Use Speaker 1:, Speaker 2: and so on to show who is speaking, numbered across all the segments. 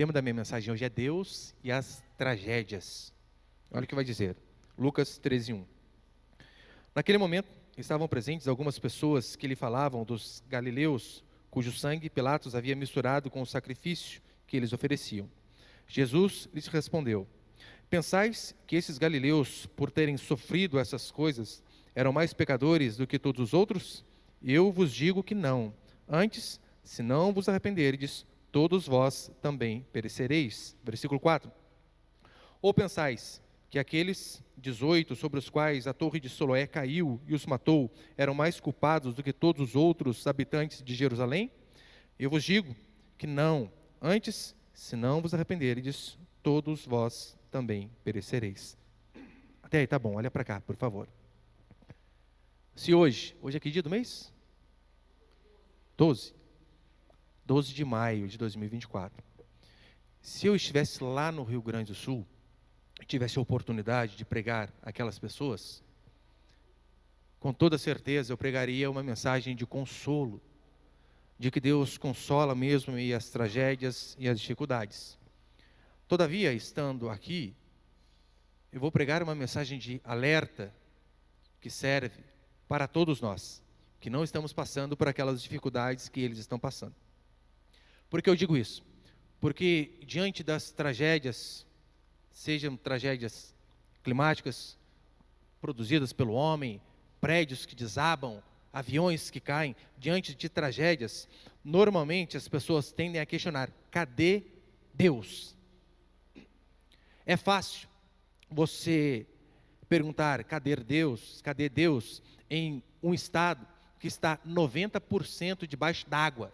Speaker 1: tema da minha mensagem hoje é Deus e as tragédias. Olha o que vai dizer, Lucas 13:1. Naquele momento, estavam presentes algumas pessoas que lhe falavam dos galileus, cujo sangue Pilatos havia misturado com o sacrifício que eles ofereciam. Jesus lhes respondeu: pensais que esses galileus, por terem sofrido essas coisas, eram mais pecadores do que todos os outros? Eu vos digo que não. Antes, se não vos arrependerdes, todos vós também perecereis. Versículo 4. Ou pensais que aqueles 18 sobre os quais a torre de Siloé caiu e os matou, eram mais culpados do que todos os outros habitantes de Jerusalém? Eu vos digo que não. Antes, se não vos arrependerdes, todos vós também perecereis. Até aí, tá bom, olha para cá, por favor. Se hoje é que dia do mês? 12 de maio de 2024. Se eu estivesse lá no Rio Grande do Sul, tivesse a oportunidade de pregar aquelas pessoas, com toda certeza eu pregaria uma mensagem de consolo, de que Deus consola mesmo e as tragédias e as dificuldades. Todavia, estando aqui, eu vou pregar uma mensagem de alerta que serve para todos nós, que não estamos passando por aquelas dificuldades que eles estão passando. Por que eu digo isso? Porque diante das tragédias, sejam tragédias climáticas produzidas pelo homem, prédios que desabam, aviões que caem, diante de tragédias, normalmente as pessoas tendem a questionar: cadê Deus? É fácil você perguntar: cadê Deus? Cadê Deus em um estado que está 90% debaixo d'água?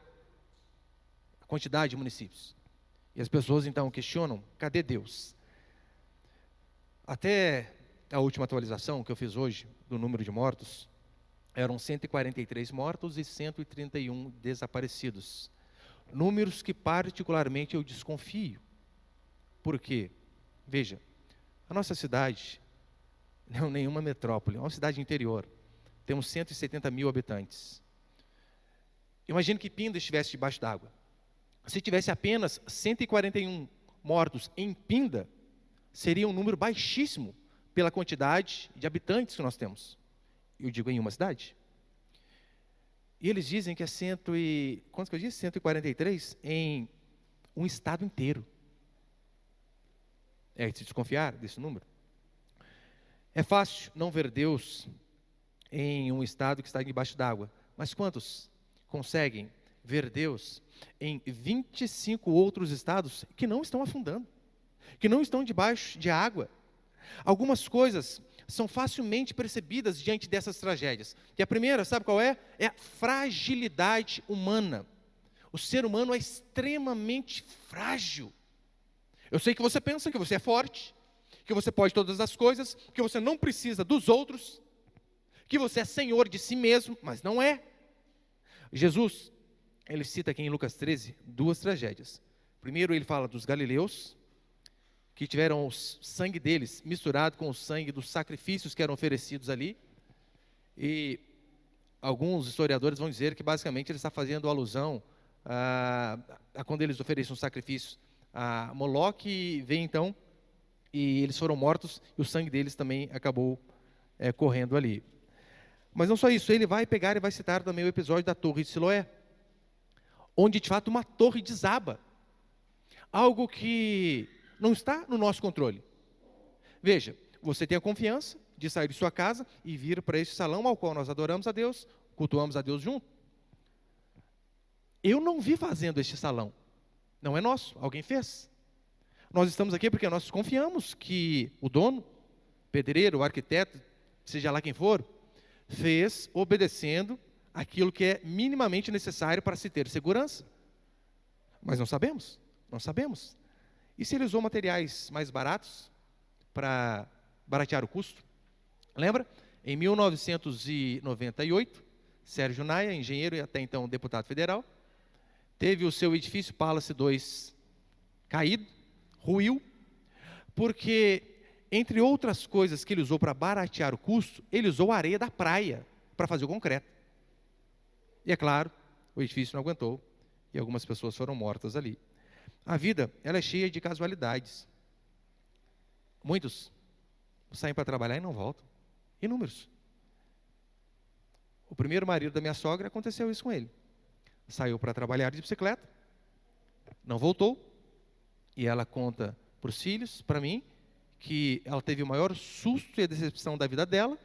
Speaker 1: A quantidade de municípios. E as pessoas então questionam: cadê Deus? Até a última atualização que eu fiz hoje do número de mortos, eram 143 mortos e 131 desaparecidos. Números que particularmente eu desconfio. Por quê? Veja, a nossa cidade não é nenhuma metrópole, é uma cidade interior. Temos 170 mil habitantes. Imagine que Pinda estivesse debaixo d'água. Se tivesse apenas 141 mortos em Pinda, seria um número baixíssimo pela quantidade de habitantes que nós temos. Eu digo em uma cidade. E eles dizem que é quantos que eu disse? 143 em um estado inteiro. É de se desconfiar desse número. É fácil não ver Deus em um estado que está debaixo d'água. Mas quantos conseguem ver Deus em 25 outros estados que não estão afundando, que não estão debaixo de água? Algumas coisas são facilmente percebidas diante dessas tragédias. E a primeira, sabe qual é? É a fragilidade humana. O ser humano é extremamente frágil. Eu sei que você pensa que você é forte, que você pode todas as coisas, que você não precisa dos outros, que você é senhor de si mesmo, mas não é. Jesus, ele cita aqui em Lucas 13 duas tragédias. Primeiro ele fala dos galileus, que tiveram o sangue deles misturado com o sangue dos sacrifícios que eram oferecidos ali. E alguns historiadores vão dizer que basicamente ele está fazendo alusão a quando eles ofereciam sacrifícios a Moloque, e vem então, e eles foram mortos, e o sangue deles também acabou correndo ali. Mas não só isso, ele vai pegar e vai citar também o episódio da Torre de Siloé, onde de fato uma torre desaba, algo que não está no nosso controle. Veja, você tem a confiança de sair de sua casa e vir para esse salão ao qual nós adoramos a Deus, cultuamos a Deus junto. Eu não vi fazendo este salão, não é nosso, alguém fez. Nós estamos aqui porque nós confiamos que o dono, pedreiro, o arquiteto, seja lá quem for, fez obedecendo aquilo que é minimamente necessário para se ter segurança. Mas não sabemos. E se ele usou materiais mais baratos para baratear o custo? Lembra? Em 1998, Sérgio Naia, engenheiro e até então deputado federal, teve o seu edifício Palace 2 caído, ruiu, porque, entre outras coisas que ele usou para baratear o custo, ele usou a areia da praia para fazer o concreto. E é claro, o edifício não aguentou e algumas pessoas foram mortas ali. A vida, ela é cheia de casualidades. Muitos saem para trabalhar e não voltam. Inúmeros. O primeiro marido da minha sogra, aconteceu isso com ele. Saiu para trabalhar de bicicleta, não voltou, e ela conta para os filhos, para mim, que ela teve o maior susto e a decepção da vida dela,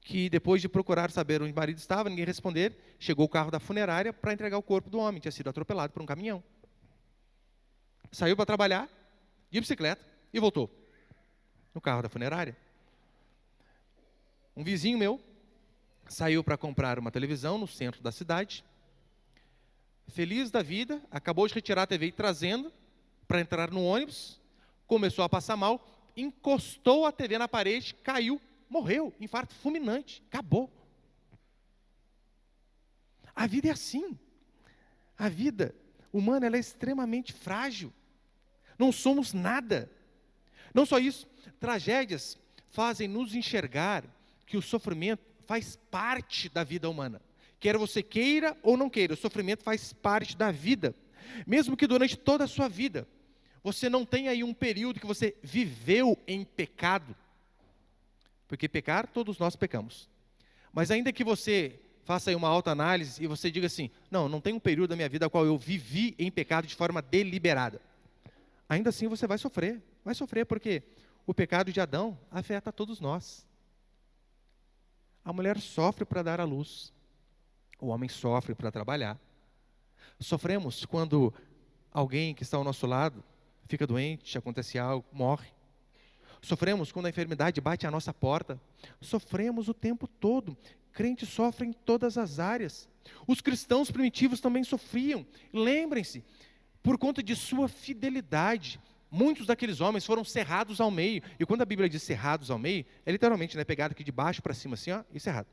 Speaker 1: que depois de procurar saber onde o marido estava, ninguém responder, chegou o carro da funerária para entregar o corpo do homem, tinha sido atropelado por um caminhão. Saiu para trabalhar de bicicleta e voltou no carro da funerária. Um vizinho meu saiu para comprar uma televisão no centro da cidade, feliz da vida, acabou de retirar a TV e trazendo para entrar no ônibus, começou a passar mal, encostou a TV na parede, caiu, morreu, infarto fulminante, acabou. A vida é assim. A vida humana, ela é extremamente frágil. Não somos nada. Não só isso, tragédias fazem nos enxergar que o sofrimento faz parte da vida humana. Quer você queira ou não queira, o sofrimento faz parte da vida. Mesmo que durante toda a sua vida, você não tenha aí um período que você viveu em pecado. Porque pecar, todos nós pecamos. Mas ainda que você faça aí uma autoanálise e você diga assim, não tem um período da minha vida ao qual eu vivi em pecado de forma deliberada. Ainda assim você vai sofrer porque o pecado de Adão afeta todos nós. A mulher sofre para dar à luz, o homem sofre para trabalhar. Sofremos quando alguém que está ao nosso lado fica doente, acontece algo, morre. Sofremos quando a enfermidade bate à nossa porta. Sofremos o tempo todo. Crentes sofrem em todas as áreas. Os cristãos primitivos também sofriam. Lembrem-se, por conta de sua fidelidade, muitos daqueles homens foram cerrados ao meio. E quando a Bíblia diz cerrados ao meio, é literalmente, pegado aqui de baixo para cima assim, e cerrado.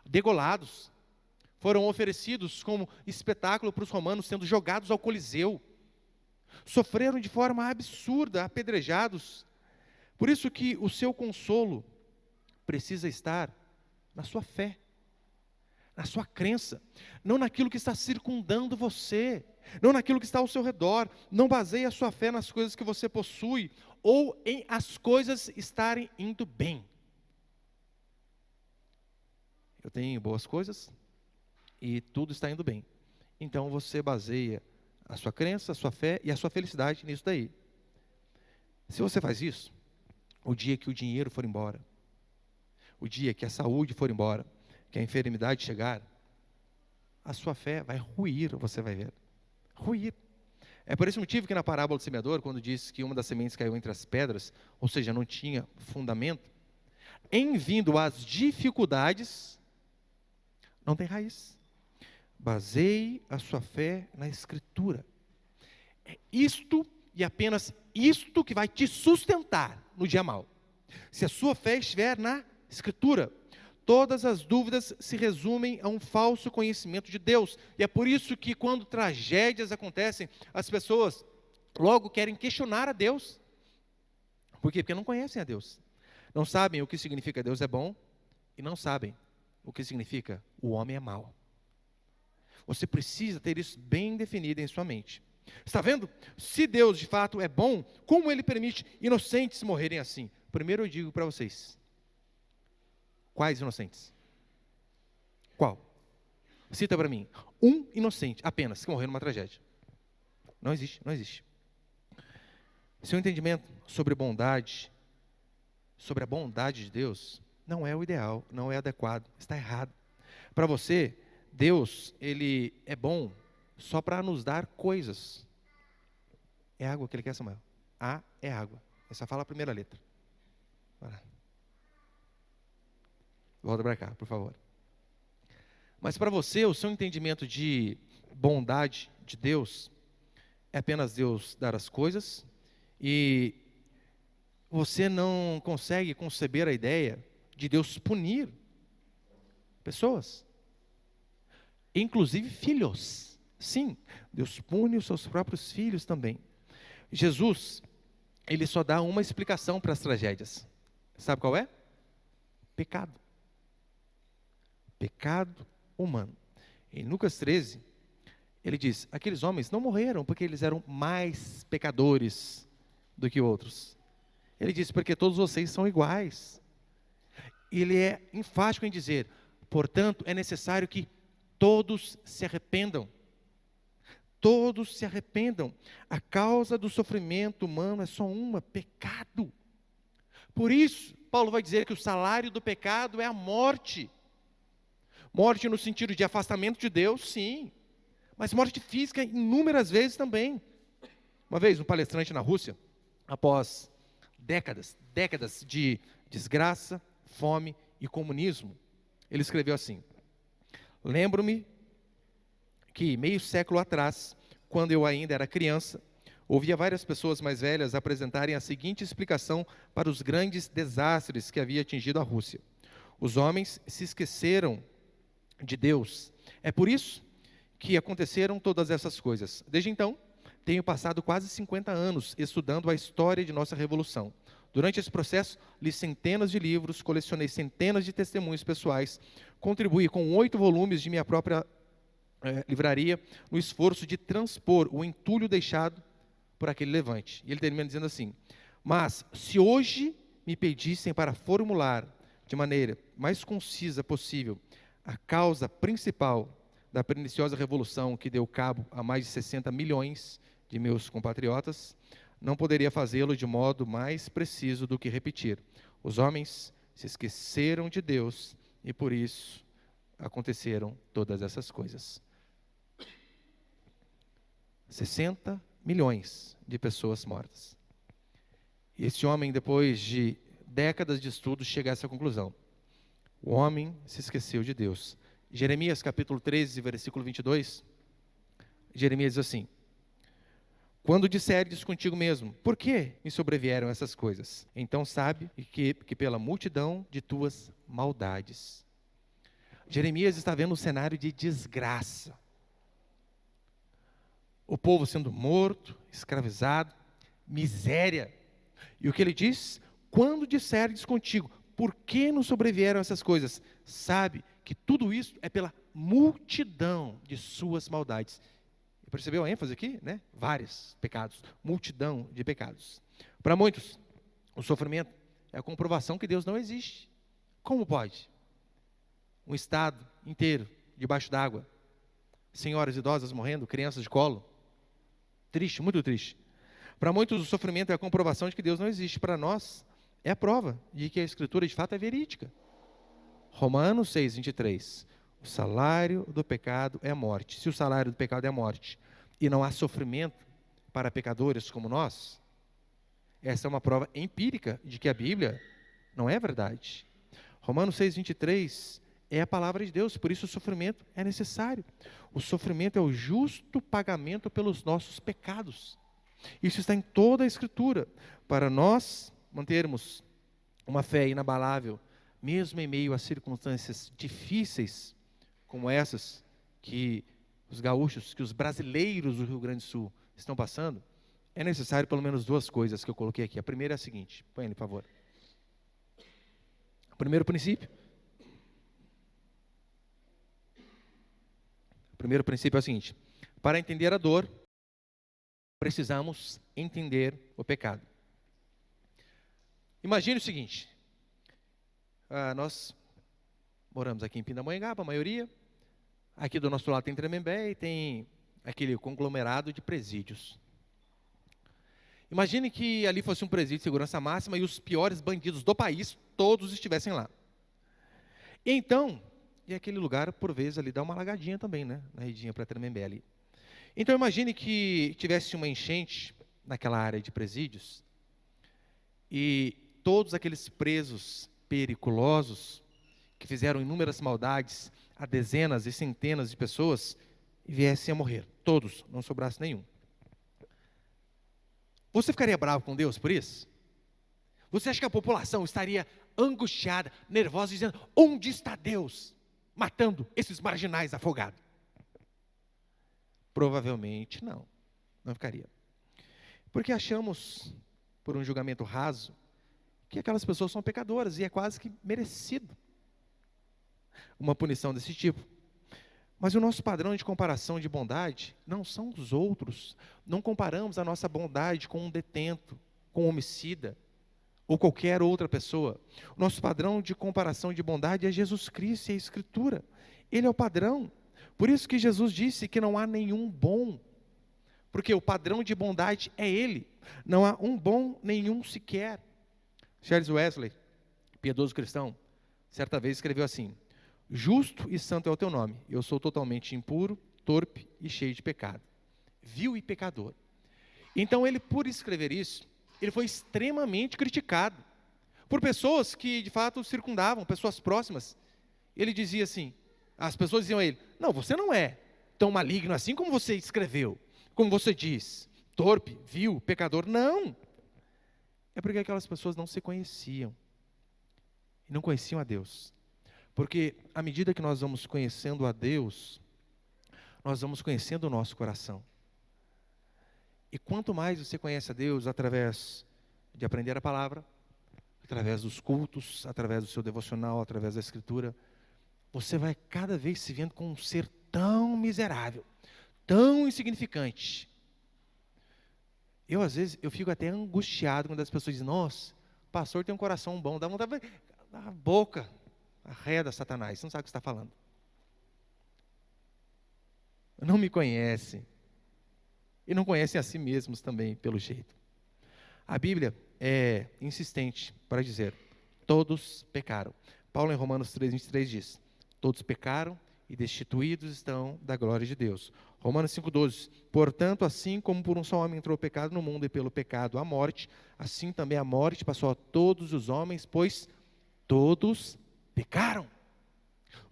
Speaker 1: Degolados. Foram oferecidos como espetáculo para os romanos, sendo jogados ao Coliseu. Sofreram de forma absurda, apedrejados. Por isso que o seu consolo precisa estar na sua fé, na sua crença, não naquilo que está circundando você, não naquilo que está ao seu redor. Não baseie a sua fé nas coisas que você possui, ou em as coisas estarem indo bem. Eu tenho boas coisas e tudo está indo bem. Então você baseia a sua crença, a sua fé e a sua felicidade nisso daí. Se você faz isso, o dia que o dinheiro for embora, o dia que a saúde for embora, que a enfermidade chegar, a sua fé vai ruir, você vai ver. Ruir. É por esse motivo que na parábola do semeador, quando diz que uma das sementes caiu entre as pedras, ou seja, não tinha fundamento, em vindo as dificuldades, não tem raiz. Baseie a sua fé na Escritura. É isto e apenas isto que vai te sustentar no dia mau. Se a sua fé estiver na Escritura, todas as dúvidas se resumem a um falso conhecimento de Deus. E é por isso que quando tragédias acontecem, as pessoas logo querem questionar a Deus. Por quê? Porque não conhecem a Deus. Não sabem o que significa Deus é bom e não sabem o que significa o homem é mau. Você precisa ter isso bem definido em sua mente. Está vendo? Se Deus de fato é bom, como Ele permite inocentes morrerem assim? Primeiro eu digo para vocês, quais inocentes? Qual? Cita para mim, um inocente apenas que morreu numa tragédia. Não existe, não existe. Seu entendimento sobre bondade, sobre a bondade de Deus, não é o ideal, não é adequado, está errado. Para você, Deus, Ele é bom só para nos dar coisas. É água que Ele quer, Samuel? A é água. Essa fala a primeira letra. Volta para cá, por favor. Mas para você, o seu entendimento de bondade de Deus é apenas Deus dar as coisas e você não consegue conceber a ideia de Deus punir pessoas. Inclusive filhos. Sim, Deus pune os seus próprios filhos também. Jesus, Ele só dá uma explicação para as tragédias. Sabe qual é? Pecado. Pecado humano. Em Lucas 13, Ele diz: aqueles homens não morreram porque eles eram mais pecadores do que outros. Ele diz: porque todos vocês são iguais. Ele é enfático em dizer: portanto, é necessário que todos se arrependam. Todos se arrependam. A causa do sofrimento humano é só uma: pecado. Por isso, Paulo vai dizer que o salário do pecado é a morte. Morte no sentido de afastamento de Deus, sim. Mas morte física inúmeras vezes também. Uma vez, um palestrante na Rússia, após décadas de desgraça, fome e comunismo, ele escreveu assim: lembro-me que meio século atrás, quando eu ainda era criança, ouvia várias pessoas mais velhas apresentarem a seguinte explicação para os grandes desastres que havia atingido a Rússia: os homens se esqueceram de Deus. É por isso que aconteceram todas essas coisas. Desde então, tenho passado quase 50 anos estudando a história de nossa revolução. Durante esse processo, li centenas de livros, colecionei centenas de testemunhos pessoais, contribuí com 8 volumes de minha própria livraria, no esforço de transpor o entulho deixado por aquele levante. E ele termina dizendo assim: mas se hoje me pedissem para formular de maneira mais concisa possível a causa principal da perniciosa revolução que deu cabo a mais de 60 milhões de meus compatriotas, não poderia fazê-lo de modo mais preciso do que repetir: os homens se esqueceram de Deus e por isso aconteceram todas essas coisas. 60 milhões de pessoas mortas. E esse homem, depois de décadas de estudos, chega a essa conclusão: o homem se esqueceu de Deus. Jeremias capítulo 13, versículo 22, Jeremias diz assim: quando disseres contigo mesmo, por que me sobrevieram essas coisas? Então sabe que pela multidão de tuas maldades. Jeremias está vendo um cenário de desgraça. O povo sendo morto, escravizado, miséria. E o que ele diz? Quando disseres contigo, por que nos sobrevieram essas coisas? Sabe que tudo isso é pela multidão de suas maldades. Percebeu a ênfase aqui, né? Vários pecados, multidão de pecados. Para muitos, o sofrimento é a comprovação que Deus não existe. Como pode? Um estado inteiro debaixo d'água, senhoras idosas morrendo, crianças de colo. Triste, muito triste. Para muitos, o sofrimento é a comprovação de que Deus não existe. Para nós, é a prova de que a Escritura de fato é verídica. Romanos 6, 23. O salário do pecado é a morte. Se o salário do pecado é a morte e não há sofrimento para pecadores como nós, essa é uma prova empírica de que a Bíblia não é verdade. Romanos 6, 23 é a palavra de Deus, por isso o sofrimento é necessário. O sofrimento é o justo pagamento pelos nossos pecados. Isso está em toda a Escritura. Para nós mantermos uma fé inabalável, mesmo em meio a circunstâncias difíceis, como essas que os gaúchos, que os brasileiros do Rio Grande do Sul estão passando, é necessário pelo menos 2 coisas que eu coloquei aqui. A primeira é a seguinte, põe ele, por favor. O primeiro princípio é o seguinte: para entender a dor, precisamos entender o pecado. Imagine o seguinte, nós moramos aqui em Pindamonhangaba, a maioria. Aqui do nosso lado tem Tremembé e tem aquele conglomerado de presídios. Imagine que ali fosse um presídio de segurança máxima e os piores bandidos do país, todos estivessem lá. Então, e aquele lugar, por vezes, ali dá uma alagadinha também, né? Na redinha para Tremembé ali. Então, imagine que tivesse uma enchente naquela área de presídios e todos aqueles presos periculosos que fizeram inúmeras maldades a dezenas e centenas de pessoas e viessem a morrer. Todos, não sobrasse nenhum. Você ficaria bravo com Deus por isso? Você acha que a população estaria angustiada, nervosa, dizendo: onde está Deus? Matando esses marginais afogados? Provavelmente não ficaria. Porque achamos, por um julgamento raso, que aquelas pessoas são pecadoras e é quase que merecido uma punição desse tipo. Mas o nosso padrão de comparação de bondade não são os outros. Não comparamos a nossa bondade com um detento, com um homicida, ou qualquer outra pessoa. O nosso padrão de comparação de bondade é Jesus Cristo e a Escritura. Ele é o padrão. Por isso que Jesus disse que não há nenhum bom, porque o padrão de bondade é Ele. Não há um bom nenhum sequer. Charles Wesley, piedoso cristão, certa vez escreveu assim: justo e santo é o teu nome, eu sou totalmente impuro, torpe e cheio de pecado, vil e pecador. Então ele, por escrever isso, ele foi extremamente criticado por pessoas que de fato o circundavam, pessoas próximas. Ele dizia assim, as pessoas diziam a ele: não, você não é tão maligno assim como você escreveu, como você diz, torpe, vil, pecador. Não, é porque aquelas pessoas não se conheciam, e não conheciam a Deus. Porque à medida que nós vamos conhecendo a Deus, nós vamos conhecendo o nosso coração. E quanto mais você conhece a Deus através de aprender a palavra, através dos cultos, através do seu devocional, através da Escritura, você vai cada vez se vendo como um ser tão miserável, tão insignificante. Às vezes, eu fico até angustiado quando as pessoas dizem: nossa, o pastor tem um coração bom, dá vontade da boca. Arreda, Satanás, você não sabe o que está falando. Não me conhecem. E não conhecem a si mesmos também, pelo jeito. A Bíblia é insistente para dizer: todos pecaram. Paulo, em Romanos 3:23 diz: todos pecaram e destituídos estão da glória de Deus. Romanos 5:12: portanto, assim como por um só homem entrou o pecado no mundo, e pelo pecado a morte, assim também a morte passou a todos os homens, pois todos pecaram.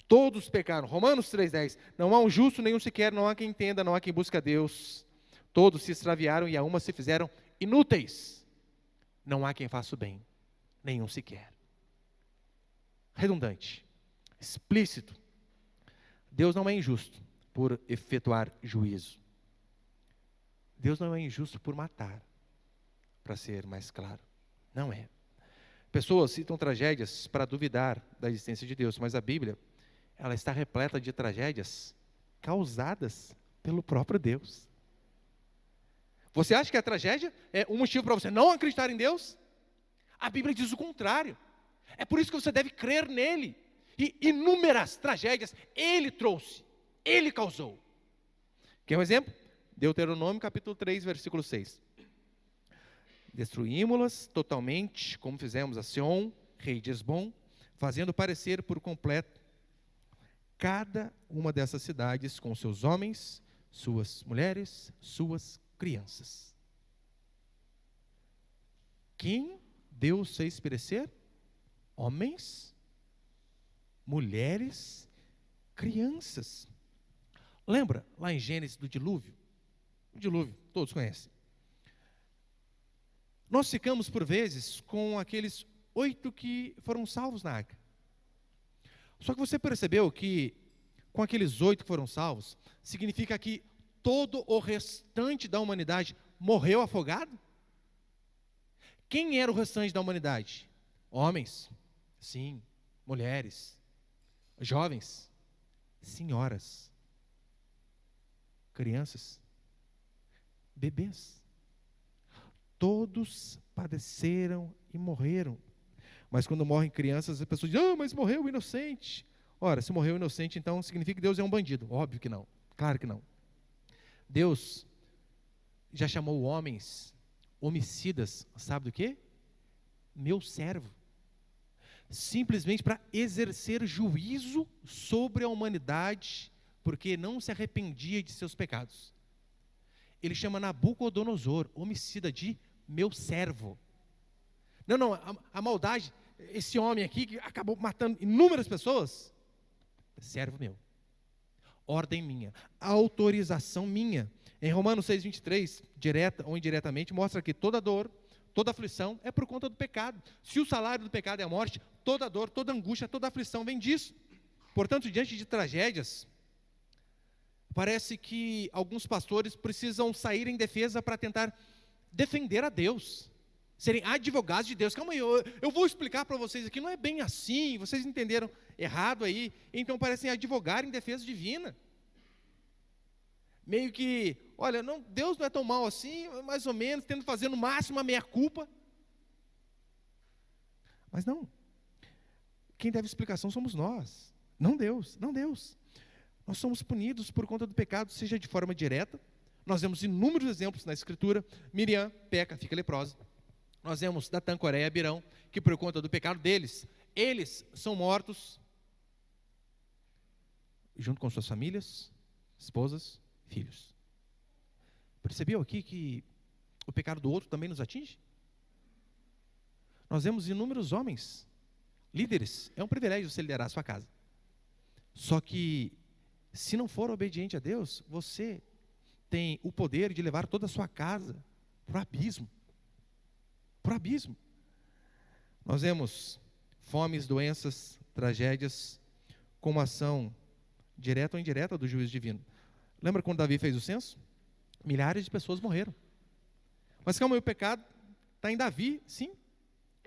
Speaker 1: Todos pecaram. Romanos 3:10: não há um justo nenhum sequer, não há quem entenda, não há quem busque a Deus. Todos se extraviaram e a uma se fizeram inúteis. Não há quem faça o bem, nenhum sequer. Redundante, explícito. Deus não é injusto por efetuar juízo. Deus não é injusto por matar, para ser mais claro. Não é. Pessoas citam tragédias para duvidar da existência de Deus, mas a Bíblia, ela está repleta de tragédias causadas pelo próprio Deus. Você acha que a tragédia é um motivo para você não acreditar em Deus? A Bíblia diz o contrário. É por isso que você deve crer nele. E inúmeras tragédias Ele trouxe, Ele causou. Quer um exemplo? Deuteronômio capítulo 3, versículo 6. Destruímos-las totalmente, como fizemos a Seom, rei de Esbom, fazendo parecer por completo cada uma dessas cidades com seus homens, suas mulheres, suas crianças. Quem Deus fez perecer? Homens, mulheres, crianças. Lembra lá em Gênesis do dilúvio? O dilúvio, todos conhecem. Nós ficamos por vezes com aqueles 8 que foram salvos na arca. Só que você percebeu que com aqueles 8 que foram salvos, significa que todo o restante da humanidade morreu afogado? Quem era o restante da humanidade? Homens, sim. Mulheres, jovens, senhoras, crianças, bebês. Todos padeceram e morreram. Mas quando morrem crianças, as pessoas dizem: mas morreu o inocente. Ora, se morreu o inocente, então significa que Deus é um bandido. Óbvio que não, claro que não. Deus já chamou homens homicidas, sabe do quê? Meu servo. Simplesmente para exercer juízo sobre a humanidade, porque não se arrependia de seus pecados. Ele chama Nabucodonosor, homicida, de meu servo. Não, a maldade, esse homem aqui que acabou matando inúmeras pessoas, servo meu, ordem minha, autorização minha. Em Romanos 6:23, direta ou indiretamente, mostra que toda dor, toda aflição é por conta do pecado. Se o salário do pecado é a morte, toda dor, toda angústia, toda aflição vem disso. Portanto, diante de tragédias, parece que alguns pastores precisam sair em defesa para tentar defender a Deus, serem advogados de Deus. Calma aí, eu vou explicar para vocês aqui, não é bem assim, vocês entenderam errado aí. Então parecem advogar em defesa divina. meio que, olha, não, Deus não é tão mal assim, mais ou menos, tendo fazer no máximo a meia-culpa. Mas não. Quem deve explicação somos nós, não Deus, não Deus. Nós somos punidos por conta do pecado, seja de forma direta. Nós vemos inúmeros exemplos na Escritura. Miriam peca, fica leprosa. Nós vemos Datã, Coré e Abirão, que por conta do pecado deles, eles são mortos, junto com suas famílias, esposas, filhos. Percebeu aqui que o pecado do outro também nos atinge? Nós vemos inúmeros homens, líderes. É um privilégio você liderar a sua casa. Só que, se não for obediente a Deus, você tem o poder de levar toda a sua casa para o abismo. Para o abismo. Nós vemos fomes, doenças, tragédias, como ação direta ou indireta do juízo divino. Lembra quando Davi fez o censo? Milhares de pessoas morreram. Mas calma aí, o pecado está em Davi, sim.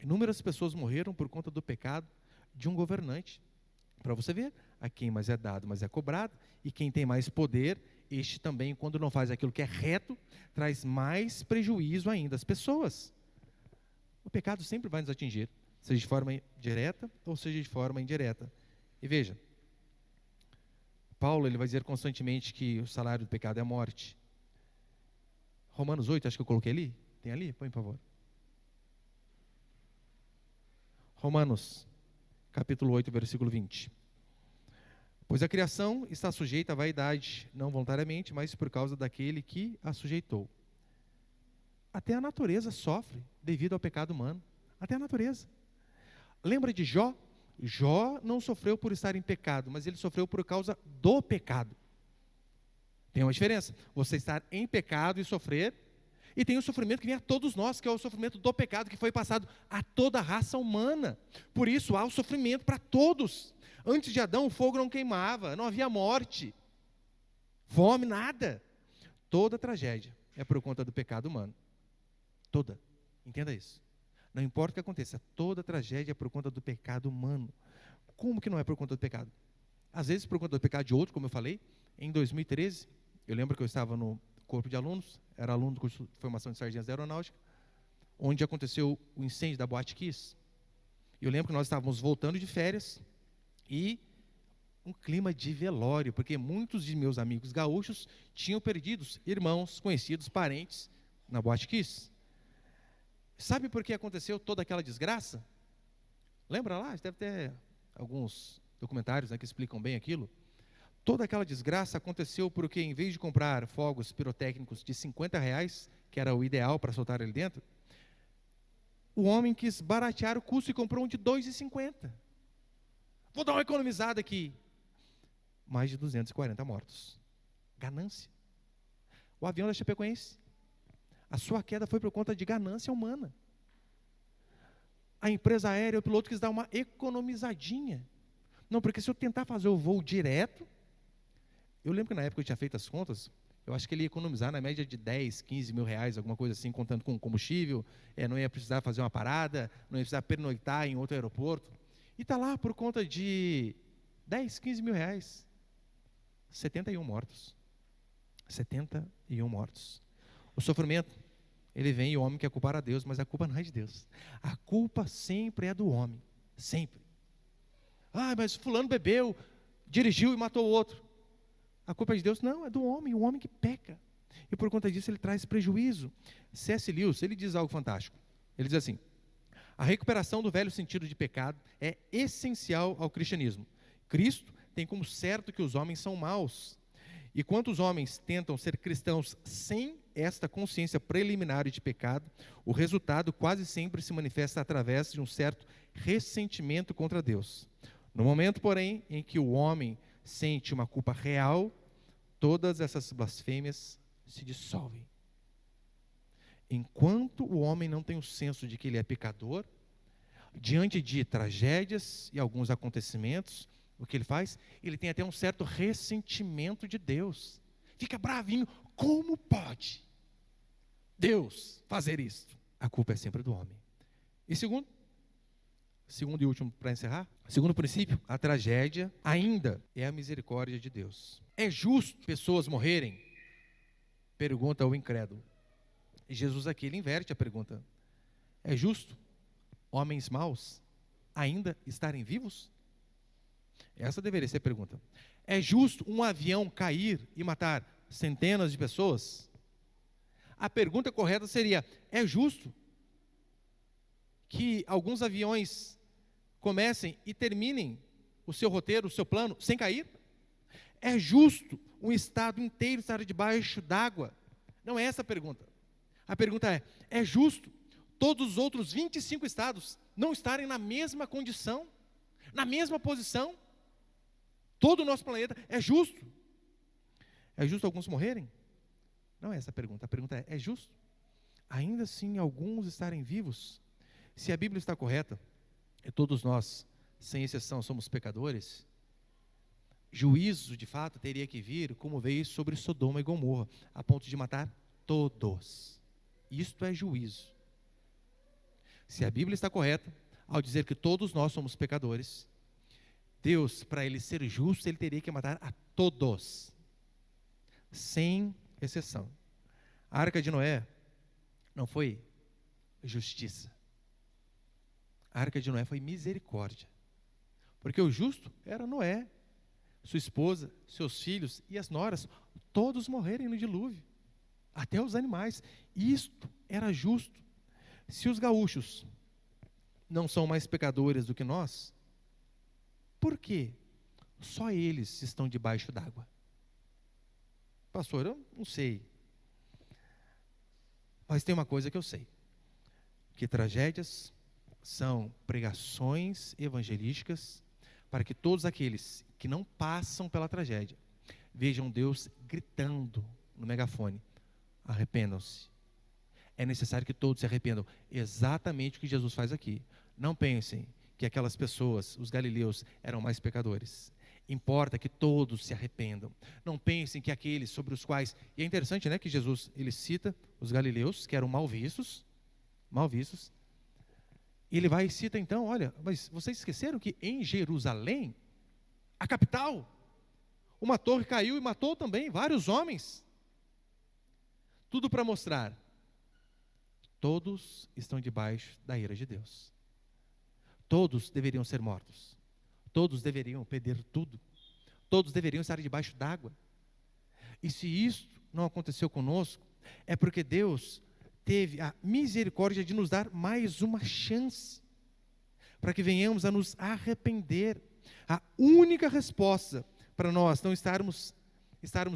Speaker 1: Inúmeras pessoas morreram por conta do pecado de um governante. Para você ver, a quem mais é dado, mais é cobrado, e quem tem mais poder, este também, quando não faz aquilo que é reto, traz mais prejuízo ainda às pessoas. O pecado sempre vai nos atingir, seja de forma direta ou seja de forma indireta. E veja, Paulo ele vai dizer constantemente que o salário do pecado é a morte. Romanos 8, acho que eu coloquei ali. Tem ali? Põe, por favor. Romanos, capítulo 8, versículo 20. Pois a criação está sujeita à vaidade, não voluntariamente, mas por causa daquele que a sujeitou. Até a natureza sofre devido ao pecado humano. Até a natureza. Lembra de Jó? Jó não sofreu por estar em pecado, mas ele sofreu por causa do pecado. Tem uma diferença. Você estar em pecado e sofrer, e tem o sofrimento que vem a todos nós, que é o sofrimento do pecado, que foi passado a toda a raça humana. Por isso há o sofrimento para todos. Antes de Adão, o fogo não queimava, não havia morte, fome, nada. Toda tragédia é por conta do pecado humano. Toda. Entenda isso. Não importa o que aconteça, toda tragédia é por conta do pecado humano. Como que não é por conta do pecado? Às vezes por conta do pecado de outro, como eu falei. Em 2013, eu lembro que eu estava no corpo de alunos, era aluno do curso de formação de sargentos da aeronáutica, onde aconteceu o incêndio da Boate Kiss. Eu lembro que nós estávamos voltando de férias e um clima de velório, porque muitos de meus amigos gaúchos tinham perdido irmãos, conhecidos, parentes na Boate Kiss. Sabe por que aconteceu toda aquela desgraça? Lembra lá? Deve ter alguns documentários, né, que explicam bem aquilo. Toda aquela desgraça aconteceu porque, em vez de comprar fogos pirotécnicos de R$50, que era o ideal para soltar ali dentro, o homem quis baratear o custo e comprou um de R$2,50. Vou dar uma economizada aqui. Mais de 240 mortos. Ganância. O avião da Chapecoense. A sua queda foi por conta de ganância humana. A empresa aérea, o piloto quis dar uma economizadinha. Não, porque se eu tentar fazer o voo direto, eu lembro que na época eu tinha feito as contas, eu acho que ele ia economizar na média de 10, 15 mil reais, alguma coisa assim, contando com combustível, não ia precisar fazer uma parada, não ia precisar pernoitar em outro aeroporto. E está lá por conta de 10, 15 mil reais. 71 mortos. 71 mortos. O sofrimento, ele vem e o homem quer culpar a Deus, mas a culpa não é de Deus. A culpa sempre é do homem. Sempre. Ah, mas fulano bebeu, dirigiu e matou o outro. A culpa é de Deus? Não, é do homem, o homem que peca. E por conta disso ele traz prejuízo. C.S. Lewis, ele diz algo fantástico. Ele diz assim: a recuperação do velho sentido de pecado é essencial ao cristianismo. Cristo tem como certo que os homens são maus. E quando os homens tentam ser cristãos sem esta consciência preliminar de pecado, o resultado quase sempre se manifesta através de um certo ressentimento contra Deus. No momento, porém, em que o homem sente uma culpa real, todas essas blasfêmias se dissolvem. Enquanto o homem não tem o senso de que ele é pecador, diante de tragédias e alguns acontecimentos, o que ele faz? Ele tem até um certo ressentimento de Deus. Fica bravinho. Como pode Deus fazer isso? A culpa é sempre do homem. E segundo e último para encerrar, segundo princípio, a tragédia ainda é a misericórdia de Deus. É justo pessoas morrerem? pergunta o incrédulo. E Jesus aqui, ele inverte a pergunta. É justo homens maus ainda estarem vivos? Essa deveria ser a pergunta. É justo um avião cair e matar centenas de pessoas? A pergunta correta seria: é justo que alguns aviões comecem e terminem o seu roteiro, o seu plano, sem cair? É justo um estado inteiro estar debaixo d'água? Não é essa a pergunta. A pergunta é justo todos os outros 25 estados não estarem na mesma condição, na mesma posição? Todo o nosso planeta é justo? É justo alguns morrerem? Não é essa a pergunta. A pergunta é justo ainda assim alguns estarem vivos? Se a Bíblia está correta, e todos nós, sem exceção, somos pecadores, juízo de fato teria que vir como veio sobre Sodoma e Gomorra, a ponto de matar todos. Isto é juízo. Se a Bíblia está correta, ao dizer que todos nós somos pecadores, Deus, para ele ser justo, ele teria que matar a todos, sem exceção. A arca de Noé não foi justiça. A arca de Noé foi misericórdia. Porque o justo era Noé, sua esposa, seus filhos e as noras, todos morrerem no dilúvio, até os animais. Isto era justo. Se os gaúchos não são mais pecadores do que nós, por que só eles estão debaixo d'água? Pastor, eu não sei. Mas tem uma coisa que eu sei, que tragédias são pregações evangelísticas para que todos aqueles que não passam pela tragédia vejam Deus gritando no megafone: arrependam-se. É necessário que todos se arrependam. Exatamente o que Jesus faz aqui. Não pensem que aquelas pessoas, os galileus, eram mais pecadores. Importa que todos se arrependam. Não pensem que aqueles sobre os quais... E é interessante, né, que Jesus, ele cita os galileus, que eram mal vistos. E ele vai e cita então: olha, mas vocês esqueceram que em Jerusalém, a capital, uma torre caiu e matou também vários homens. Tudo para mostrar: todos estão debaixo da ira de Deus. Todos deveriam ser mortos. Todos deveriam perder tudo. Todos deveriam estar debaixo d'água. E se isto não aconteceu conosco, é porque Deus teve a misericórdia de nos dar mais uma chance, para que venhamos a nos arrepender. A única resposta para nós não estarmos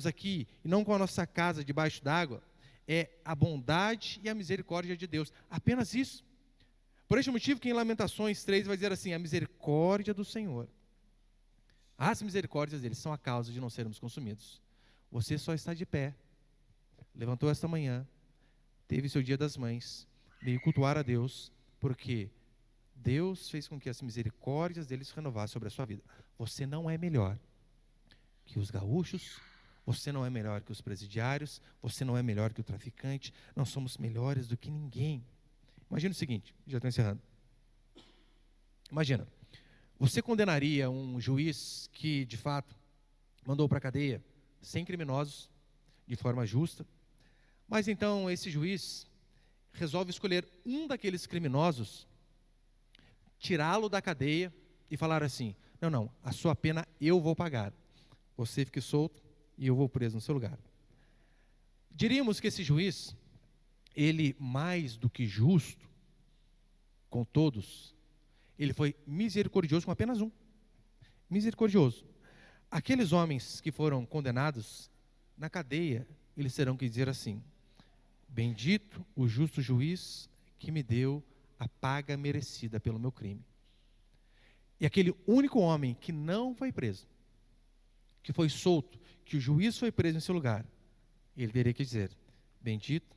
Speaker 1: aqui e não com a nossa casa debaixo d'água é a bondade e a misericórdia de Deus. Apenas isso. Por este motivo que em Lamentações 3 vai dizer assim: a misericórdia do Senhor, as misericórdias dele são a causa de não sermos consumidos. Você só está de pé, levantou esta manhã, teve seu dia das mães, veio cultuar a Deus, porque Deus fez com que as misericórdias dele se renovassem sobre a sua vida. Você não é melhor que os gaúchos, você não é melhor que os presidiários, você não é melhor que o traficante, não somos melhores do que ninguém. Imagina o seguinte, já estou encerrando. Imagina, você condenaria um juiz que, de fato, mandou para a cadeia 100 criminosos, de forma justa, mas então esse juiz resolve escolher um daqueles criminosos, tirá-lo da cadeia e falar assim: não, a sua pena eu vou pagar, você fique solto e eu vou preso no seu lugar. Diríamos que esse juiz, ele, mais do que justo com todos, ele foi misericordioso com apenas um. Misericordioso. Aqueles homens que foram condenados na cadeia, eles terão que dizer assim: bendito o justo juiz que me deu a paga merecida pelo meu crime. E aquele único homem que não foi preso, que foi solto, que o juiz foi preso em seu lugar, ele teria que dizer: bendito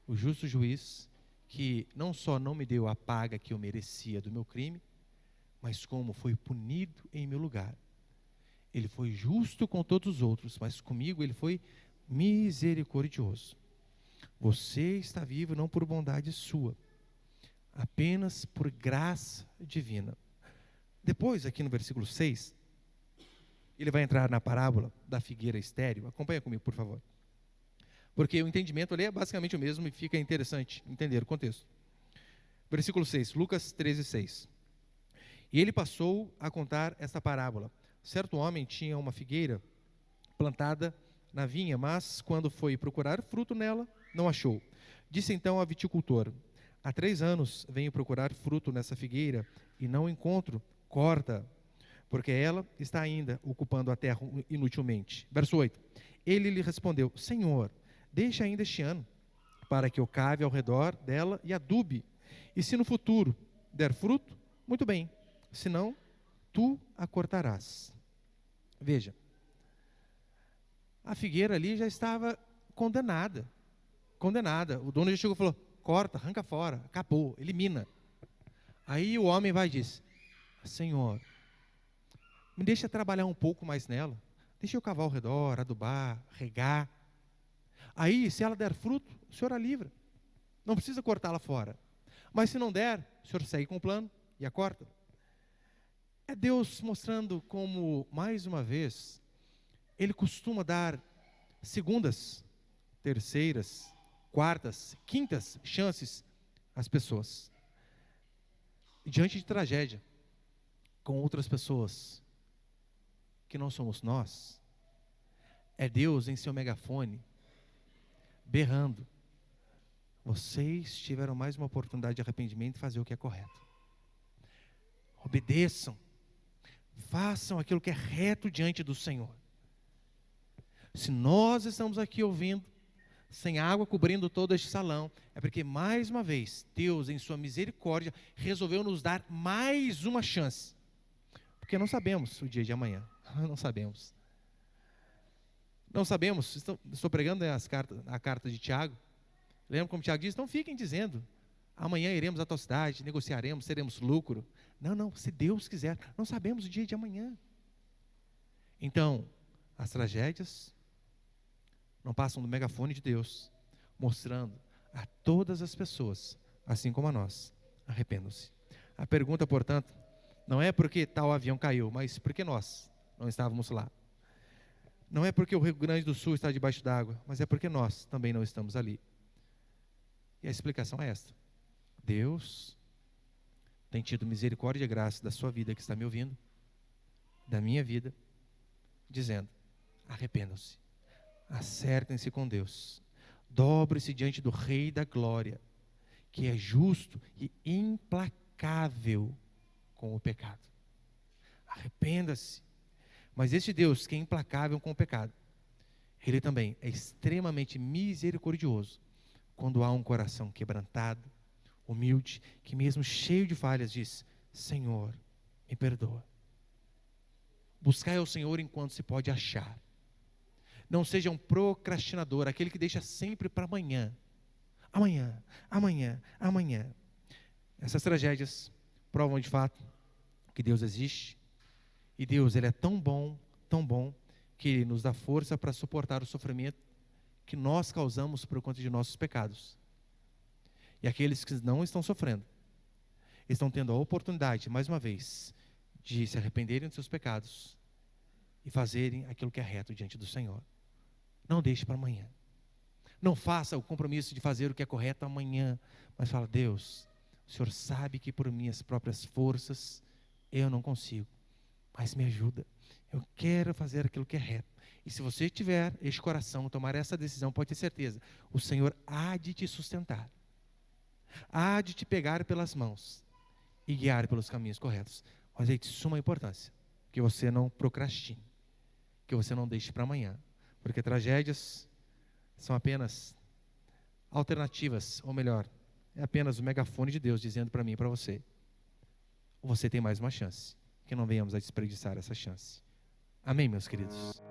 Speaker 1: o justo juiz que não só não me deu a paga que eu merecia do meu crime, mas como foi punido em meu lugar. Ele foi justo com todos os outros, mas comigo ele foi misericordioso. Você está vivo não por bondade sua, apenas por graça divina. Depois, aqui no versículo 6, ele vai entrar na parábola da figueira estéril. Acompanha comigo, por favor. porque o entendimento ali é basicamente o mesmo e fica interessante entender o contexto. Versículo 6, Lucas 13, 6. E ele passou a contar esta parábola. Certo homem tinha uma figueira plantada na vinha, mas quando foi procurar fruto nela, não achou. Disse então ao viticultor: há 3 anos venho procurar fruto nessa figueira e não encontro, corta, porque ela está ainda ocupando a terra inutilmente. Verso 8. Ele lhe respondeu: Senhor, deixa ainda este ano, para que eu cave ao redor dela e adube. E se no futuro der fruto, muito bem, senão tu a cortarás. Veja, a figueira ali já estava condenada. Condenada. O dono já chegou e falou: corta, arranca fora, acabou, elimina. Aí o homem vai e diz: Senhor, me deixa trabalhar um pouco mais nela. Deixa eu cavar ao redor, adubar, regar. Aí, se ela der fruto, o Senhor a livra. Não precisa cortá-la fora. Mas se não der, o Senhor segue com o plano e a corta. É Deus mostrando como, mais uma vez, Ele costuma dar segundas, terceiras, quartas, quintas chances às pessoas. Diante de tragédia, com outras pessoas, que não somos nós, é Deus em seu megafone, berrando: vocês tiveram mais uma oportunidade de arrependimento e fazer o que é correto. Obedeçam, façam aquilo que é reto diante do Senhor. Se nós estamos aqui ouvindo, sem água cobrindo todo este salão, é porque mais uma vez, Deus em sua misericórdia, resolveu nos dar mais uma chance. Porque não sabemos o dia de amanhã, não sabemos. Não sabemos, estou pregando a carta de Tiago. Lembra como Tiago diz? Não fiquem dizendo: amanhã iremos à tua cidade, negociaremos, teremos lucro. Não, se Deus quiser, não sabemos o dia de amanhã. Então, as tragédias não passam do megafone de Deus, mostrando a todas as pessoas, assim como a nós: arrependam-se. A pergunta, portanto, não é porque tal avião caiu, mas porque nós não estávamos lá. Não é porque o Rio Grande do Sul está debaixo d'água, mas é porque nós também não estamos ali. E a explicação é esta: Deus tem tido misericórdia e graça da sua vida que está me ouvindo, da minha vida, dizendo: arrependam-se, acertem-se com Deus, dobre-se diante do Rei da Glória, que é justo e implacável com o pecado. Arrependa-se. Mas este Deus que é implacável com o pecado, Ele também é extremamente misericordioso quando há um coração quebrantado, humilde, que mesmo cheio de falhas diz: Senhor, me perdoa. Buscai ao Senhor enquanto se pode achar. Não seja um procrastinador, aquele que deixa sempre para amanhã. Amanhã. Essas tragédias provam de fato que Deus existe. E Deus, Ele é tão bom, que Ele nos dá força para suportar o sofrimento que nós causamos por conta de nossos pecados. E aqueles que não estão sofrendo, estão tendo a oportunidade, mais uma vez, de se arrependerem dos seus pecados e fazerem aquilo que é reto diante do Senhor. Não deixe para amanhã. Não faça o compromisso de fazer o que é correto amanhã, mas fala: Deus, o Senhor sabe que por minhas próprias forças eu não consigo, mas me ajuda. Eu quero fazer aquilo que é reto. E se você tiver este coração, tomar essa decisão, pode ter certeza, o Senhor há de te sustentar, há de te pegar pelas mãos e guiar pelos caminhos corretos. Mas é de suma importância que você não procrastine, que você não deixe para amanhã, porque tragédias são apenas alternativas, ou melhor, é apenas o megafone de Deus dizendo para mim e para você: você tem mais uma chance, que não venhamos a desperdiçar essa chance. Amém, meus queridos?